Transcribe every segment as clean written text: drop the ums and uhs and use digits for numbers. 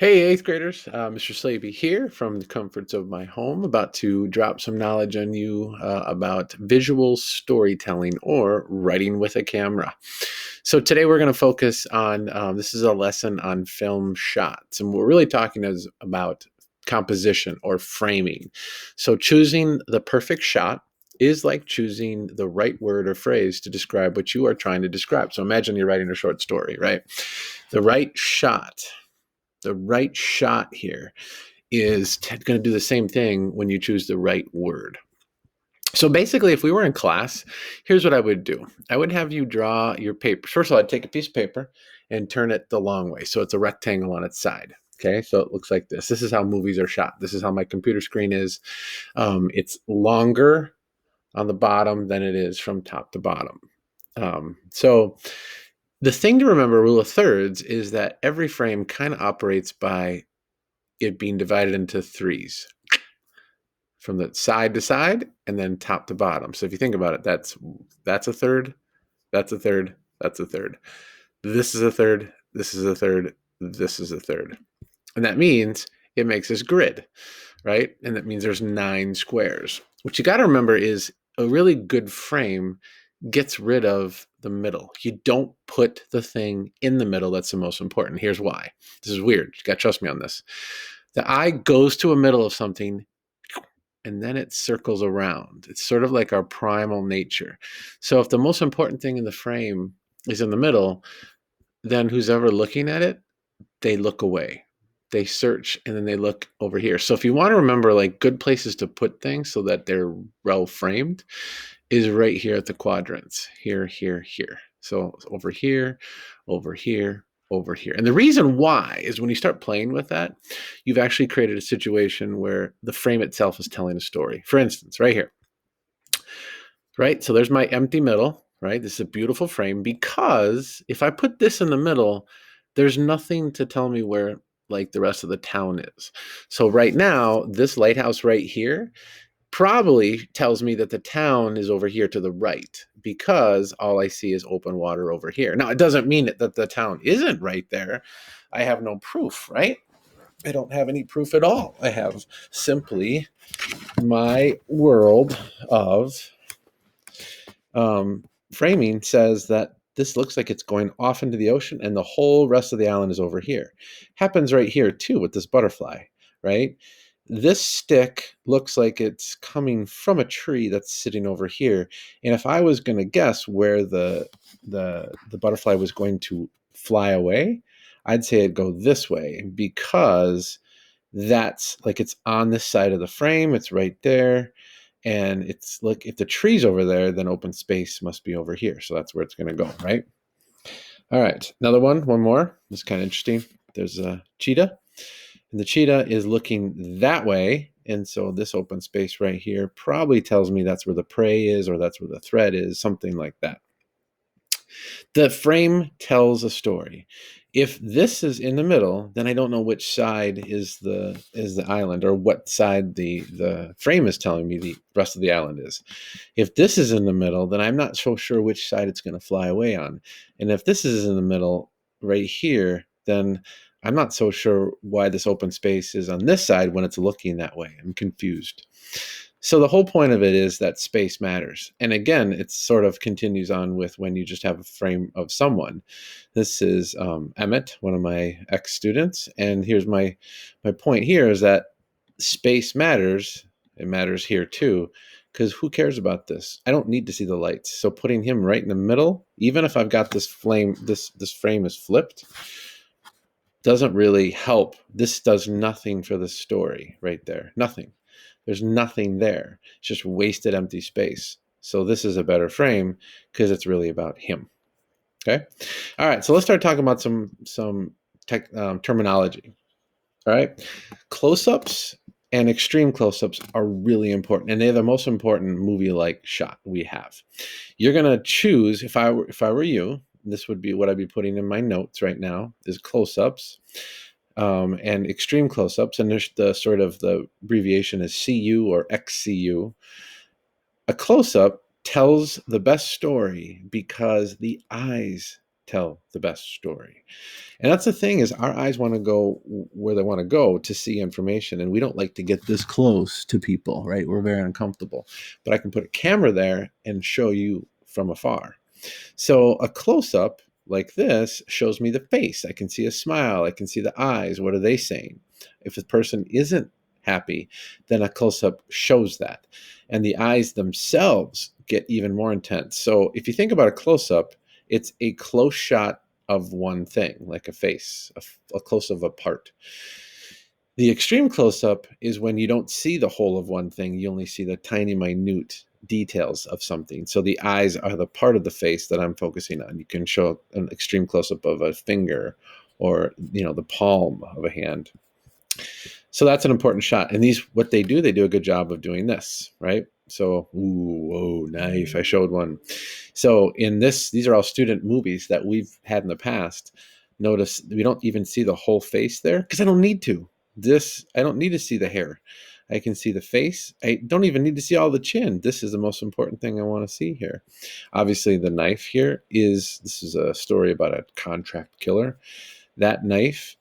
Hey, eighth graders, Mr. Slaby here from the comforts of my home, about to drop some knowledge on you about visual storytelling or writing with a camera. So today we're going to focus on, this is a lesson on film shots, and what we're really talking is about composition or framing. So choosing the perfect shot is like choosing the right word or phrase to describe what you are trying to describe. So imagine you're writing a short story, right? The right shot the right shot here is going to do the same thing when you choose the right word. So basically, if we were in class, here's what I would do. I would have you draw your paper. First of all, I'd take a piece of paper and turn it the long way. So it's a rectangle on its side. Okay, so it looks like this. This is how movies are shot. This is how my computer screen is. It's longer on the bottom than it is from top to bottom. So the thing to remember, rule of thirds, is that every frame kind of operates by it being divided into threes from the side to side and then top to bottom. So if you think about it, that's a third, that's a third, that's a third. This is a third, this is a third, this is a third. And that means it makes this grid, right? And that means there's 9 squares. What you got to remember is a really good frame gets rid of the middle. You don't put the thing in the middle. That's the most important. Here's why. This is weird. You got to trust me on this. The eye goes to a middle of something and then it circles around. It's sort of like our primal nature. So if the most important thing in the frame is in the middle, then who's ever looking at it, they look away. They search and then they look over here. So if you want to remember like good places to put things so that they're well framed is right here at the quadrants. Here, here, here. So over here, over here, over here. And the reason why is when you start playing with that, you've actually created a situation where the frame itself is telling a story. For instance, right here, right? So there's my empty middle, right? This is a beautiful frame because if I put this in the middle, there's nothing to tell me where like the rest of the town is. So right now, this lighthouse right here probably tells me that the town is over here to the right because all I see is open water over here. Now, it doesn't mean that the town isn't right there. I have no proof, right? I don't have any proof at all. I have simply my world of framing says that this looks like it's going off into the ocean and the whole rest of the island is over here. Happens right here too with this butterfly, right? This stick looks like it's coming from a tree that's sitting over here. And if I was going to guess where the butterfly was going to fly away, I'd say it'd go this way because that's like it's on this side of the frame. It's right there. And it's like if the tree's over there, then open space must be over here. So that's where it's going to go, right? All right. Another one more. This is kind of interesting. There's a cheetah, and the cheetah is looking that way. And so this open space right here probably tells me that's where the prey is or that's where the threat is, something like that. The frame tells a story. If this is in the middle, then I don't know which side is the island or what side the frame is telling me the rest of the island is. If this is in the middle, then I'm not so sure which side it's going to fly away on. And if this is in the middle right here, then I'm not so sure why this open space is on this side when it's looking that way. I'm confused. So the whole point of it is that space matters. And again, it sort of continues on with when you just have a frame of someone. This is Emmett, one of my ex-students. And here's my point here is that space matters. It matters here too, because who cares about this? I don't need to see the lights. So putting him right in the middle, even if I've got this flame, this frame is flipped, doesn't really help. This does nothing for the story right there. Nothing. There's nothing there. It's just wasted empty space. So this is a better frame because it's really about him. Okay. All right. So let's start talking about some terminology. All right. Close-ups and extreme close-ups are really important, and they're the most important movie-like shot we have. You're gonna choose. If I were you, this would be what I'd be putting in my notes right now. Is close-ups. And extreme close-ups, and there's the sort of the abbreviation is CU or XCU. A close-up tells the best story because the eyes tell the best story. And that's the thing, is our eyes want to go where they want to go to see information. And we don't like to get this close to people, right? We're very uncomfortable. But I can put a camera there and show you from afar. So a close up like this shows me the face. I can see a smile. I can see the eyes. What are they saying? If a person isn't happy, then a close up shows that. And the eyes themselves get even more intense. So if you think about a close up, it's a close shot of one thing, like a face, a close of a part. The extreme close up is when you don't see the whole of one thing, you only see the tiny, minute details of something. So the eyes are the part of the face that I'm focusing on. You can show an extreme close up of a finger or, the palm of a hand. So that's an important shot. And these, what they do a good job of doing this, right? So, ooh, whoa, knife. I showed one. So in this, these are all student movies that we've had in the past. Notice we don't even see the whole face there because I don't need to. I don't need to see the hair. I can see the face. I don't even need to see all the chin. This is the most important thing I want to see here. Obviously, the knife here this is a story about a contract killer. That knife,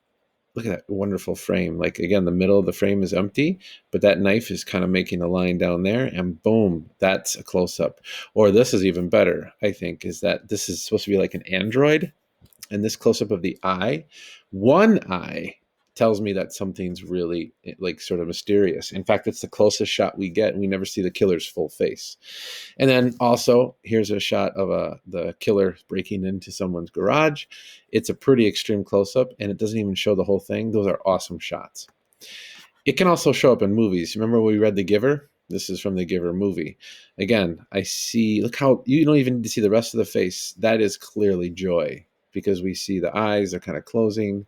look at that wonderful frame. Like, again, the middle of the frame is empty, but that knife is kind of making a line down there, and boom, that's a close-up. Or this is even better, I think, is that this is supposed to be like an android, and this close-up of the eye, one eye tells me that something's really like sort of mysterious. In fact, it's the closest shot we get, and we never see the killer's full face. And then also, here's a shot of the killer breaking into someone's garage. It's a pretty extreme close-up, and it doesn't even show the whole thing. Those are awesome shots. It can also show up in movies. Remember when we read The Giver? This is from The Giver movie. Again, I see, look how, you don't even need to see the rest of the face. That is clearly joy, because we see the eyes are kind of closing.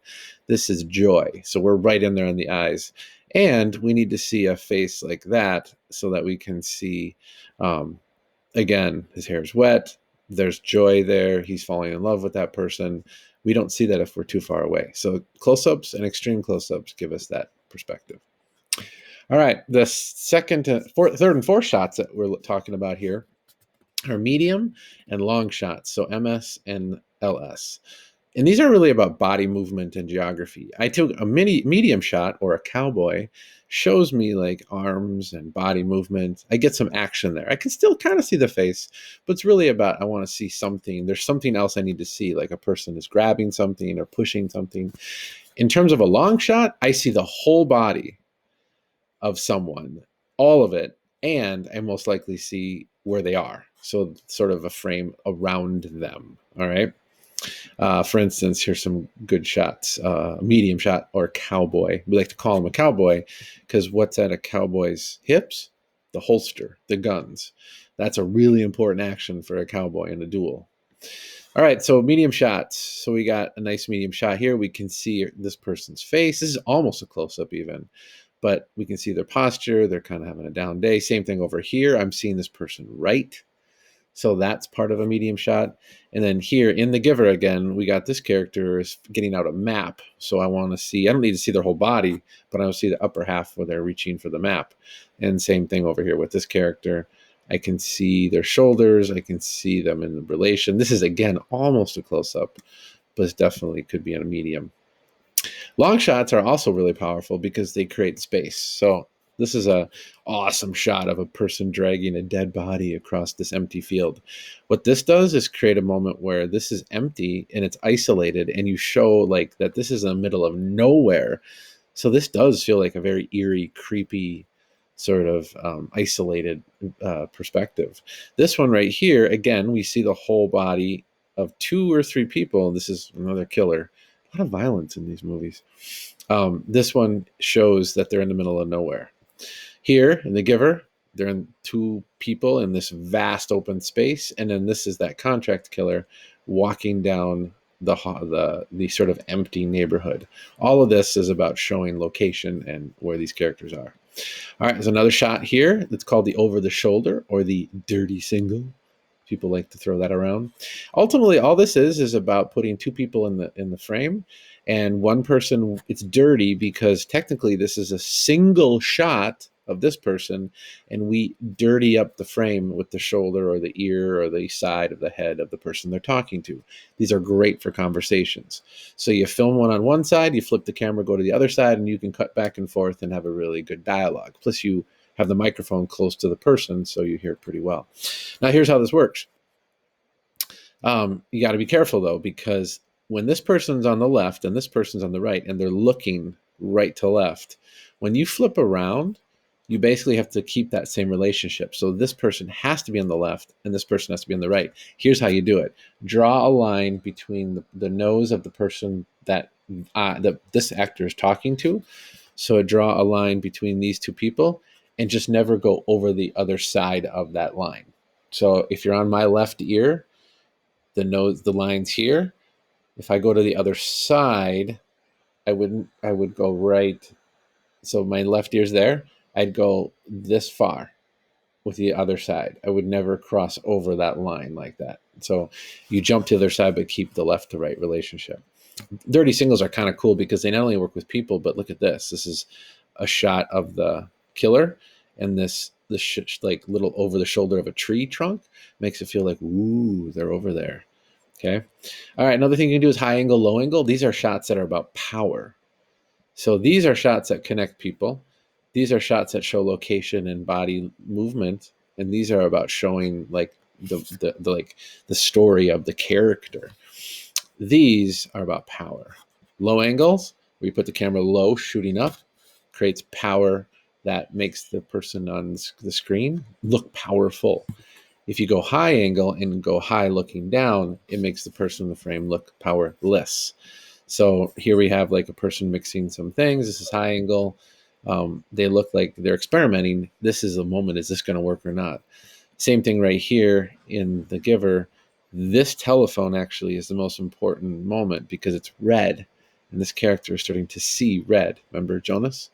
This is joy. So we're right in there on the eyes. And we need to see a face like that so that we can see, again, his hair is wet. There's joy there. He's falling in love with that person. We don't see that if we're too far away. So close-ups and extreme close-ups give us that perspective. All right. The third and fourth shots that we're talking about here are medium and long shots. So MS and LS. And these are really about body movement and geography. I took a medium shot, or a cowboy, shows me like arms and body movement. I get some action there. I can still kind of see the face, but it's really about, I want to see something. There's something else I need to see, like a person is grabbing something or pushing something. In terms of a long shot, I see the whole body of someone, all of it, and I most likely see where they are. So sort of a frame around them. All right. For instance, here's some good shots. Medium shot, or cowboy. We like to call him a cowboy because what's at a cowboy's hips? The holster, the guns. That's a really important action for a cowboy in a duel. All right, so medium shots. So we got a nice medium shot here. We can see this person's face. This is almost a close-up even, but we can see their posture. They're kind of having a down day. Same thing over here. I'm seeing this person right. So that's part of a medium shot. And then here in The Giver again, we got this character is getting out a map. So I want to see, I don't need to see their whole body, but I want to see the upper half where they're reaching for the map. And same thing over here with this character. I can see their shoulders. I can see them in the relation. This is, again, almost a close-up, but it definitely could be in a medium. Long shots are also really powerful because they create space. So this is an awesome shot of a person dragging a dead body across this empty field. What this does is create a moment where this is empty and it's isolated, and you show like that this is in the middle of nowhere. So this does feel like a very eerie, creepy, sort of isolated perspective. This one right here, again, we see the whole body of 2 or 3 people. This is another killer. A lot of violence in these movies. This one shows that they're in the middle of nowhere. Here in The Giver, they're in 2 people in this vast open space, and then this is that contract killer walking down the sort of empty neighborhood. All of this is about showing location and where these characters are. All right, there's another shot here that's called the over the shoulder, or the dirty single. People like to throw that around. Ultimately, all this is about putting 2 people in the frame, and one person. It's dirty because technically this is a single shot of this person, and we dirty up the frame with the shoulder or the ear or the side of the head of the person they're talking to. These are great for conversations. So you film one on one side, you flip the camera, go to the other side, and you can cut back and forth and have a really good dialogue. Plus, you have the microphone close to the person, so you hear it pretty well. Now, here's how this works. You got to be careful, though, because when this person's on the left and this person's on the right, and they're looking right to left, when you flip around, you basically have to keep that same relationship. So this person has to be on the left and this person has to be on the right. Here's how you do it. Draw a line between the nose of the person that this actor is talking to. So draw a line between these two people and just never go over the other side of that line. So if you're on my left ear, the line's here. If I go to the other side, I would go right. So my left ear's there. I'd go this far with the other side. I would never cross over that line like that. So you jump to the other side, but keep the left to right relationship. Dirty singles are kind of cool because they not only work with people, but look at this. This is a shot of the killer, and this like little over the shoulder of a tree trunk makes it feel like, ooh, they're over there. Okay. All right. Another thing you can do is high angle, low angle. These are shots that are about power. So these are shots that connect people. These are shots that show location and body movement, and these are about showing like the story of the character. These are about power. Low angles, where you put the camera low, shooting up, creates power that makes the person on the screen look powerful. If you go high angle and go high looking down, it makes the person in the frame look powerless. So here we have like a person mixing some things. This is high angle. They look like they're experimenting. This is a moment. Is this going to work or not? Same thing right here in The Giver. This telephone actually is the most important moment because it's red. And this character is starting to see red. Remember Jonas?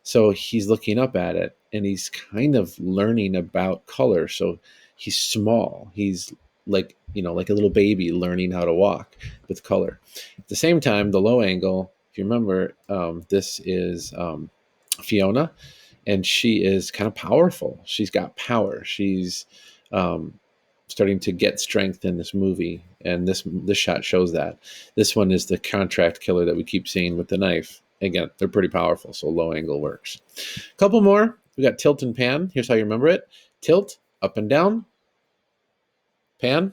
So he's looking up at it and he's kind of learning about color. So he's small. He's like, like a little baby learning how to walk with color. At the same time, the low angle, if you remember, this is Fiona, and she is kind of powerful. She's got power. She's starting to get strength in this movie, and this shot shows that. This one is the contract killer that we keep seeing with the knife. Again, they're pretty powerful, so low angle works. A couple more. We got tilt and pan. Here's how you remember it. Tilt, up and down. Pan,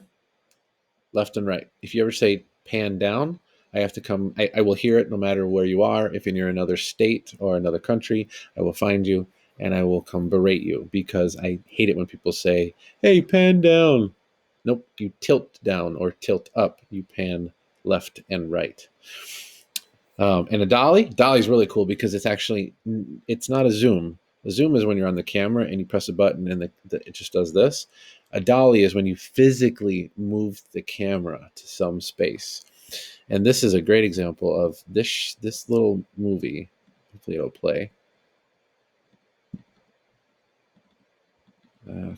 left and right. If you ever say pan down, I have to come. I will hear it no matter where you are. If you're in another state or another country, I will find you and I will come berate you because I hate it when people say, hey, pan down. Nope, you tilt down or tilt up. You pan left and right. And a dolly is really cool because it's not a zoom. A zoom is when you're on the camera and you press a button and it just does this. A dolly is when you physically move the camera to some space. And this is a great example of this little movie. Hopefully it'll play.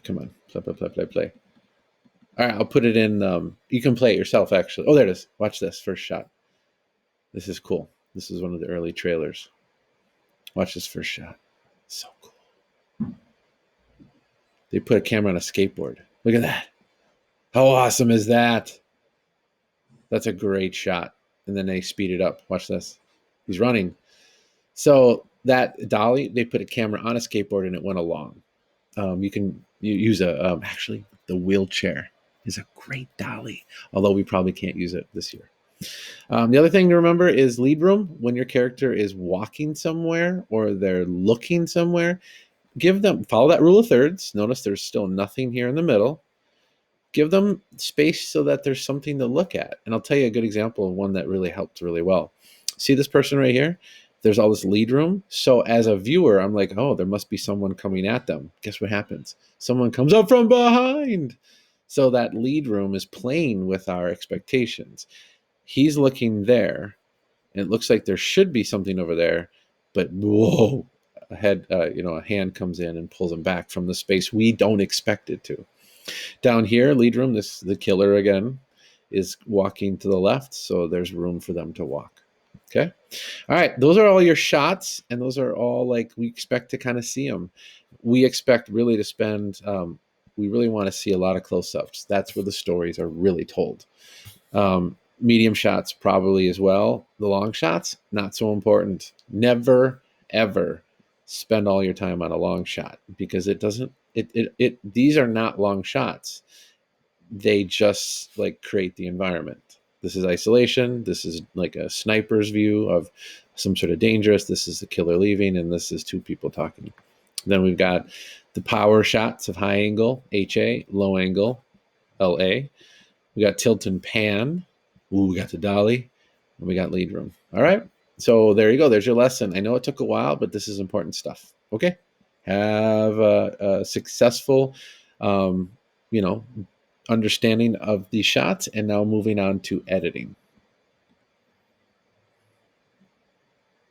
Come on, play. All right, I'll put it in. You can play it yourself, actually. Oh, there it is. Watch this first shot. This is cool. This is one of the early trailers. Watch this first shot. So cool. They put a camera on a skateboard. Look at that. How awesome is that? That's a great shot. And then they speed it up. Watch this. He's running. So that dolly, they put a camera on a skateboard and it went along. You use actually the wheelchair is a great dolly, although we probably can't use it this year. The other thing to remember is lead room. When your character is walking somewhere or they're looking somewhere, follow that rule of thirds. Notice there's still nothing here in the middle. Give them space so that there's something to look at. And I'll tell you a good example of one that really helped really well. See this person right here? There's all this lead room. So as a viewer, I'm like, oh, there must be someone coming at them. Guess what happens? Someone comes up from behind. So that lead room is playing with our expectations. He's looking there, and it looks like there should be something over there, but whoa, a hand comes in and pulls him back from the space we don't expect it to. Down here, lead room, the killer again is walking to the left, so there's room for them to walk. Okay. All right. Those are all your shots, and those are all like we expect to kind of see them. We expect really to spend. We really want to see a lot of close-ups. That's where the stories are really told. Medium shots probably as well. The long shots not so important. Never ever spend all your time on a long shot because it doesn't. It these are not long shots. They just like create the environment. This is isolation. This is like a sniper's view of some sort of dangerous. This is the killer leaving, and this is two people talking. Then we've got the power shots of high angle, HA, low angle, LA. We got tilt and pan. Ooh, we got the dolly, and we got lead room. All right. So there you go. There's your lesson. I know it took a while, but this is important stuff. Okay. Have a successful, um, you know, understanding of the shots, and now moving on to editing.